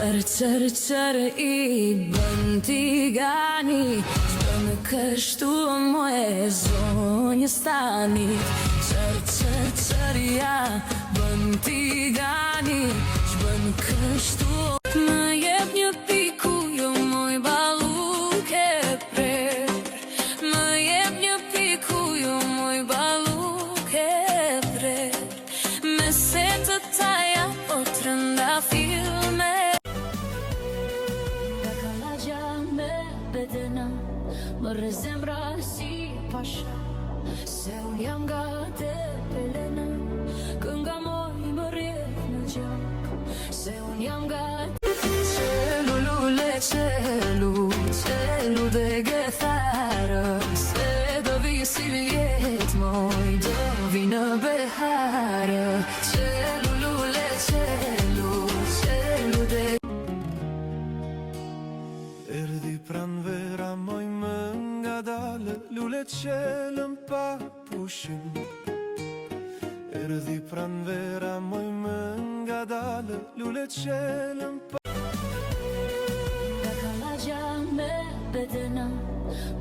Qërë i bën t'i gani, që më kështu më e zonjë stani. Qërë ja bën t'i gani, që më kështu. Më jep një piku, jo moj balu ke prer. Më jep një piku, jo moj balu ke prer. Me se të taja, po të rënda filme. Më rezembra si pasha, se unë jam nga te pelena. Kënga moj më rjet në gjak, se unë jam nga te qelu lule qelu dhe gëtharë. Se do vi si vjet moj, do vi në beharë. Qelu lule qelu dhe erdi pran vera moj më nga dalë, lule qelën pa pushim. Erdi pran vera moj më nga dalë, lule qelën pa. Nga kalagja me bedena,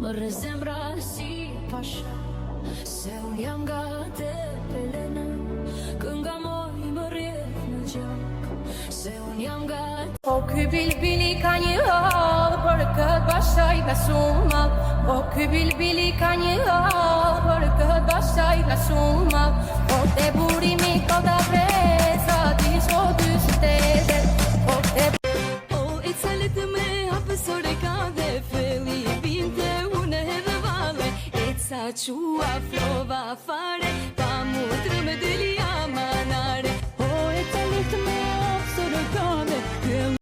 më rezembra si pasha, se unë jam nga te pelena. Kënga moj më rjet në gjak, se unë jam nga te. Po ky bilbili ka një hall, për këtë bashkaj ka suma. Po ky bilbili ka një hall, për këtë bashkaj ka suma. Po te burimi ko da presa, ti shko dy shtetet. Po te O e calet me hapësore ka dhe feli, binte une dhe vale. E ca qua flova fare, pa mutrë me deli amanare. O e calet me hapësore ka dhe feli.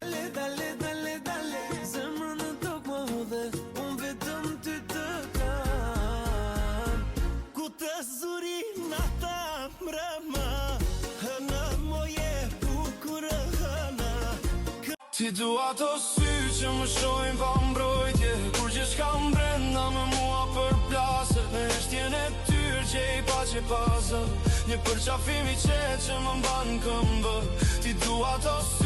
Ti du ato sy që më shojnë pa mbrojtje, kur që shkam brenda me mua për plase. Me shtjen e tyr që i pa që pasë, një përqafimi që më mban këmbë. Ti du ato sy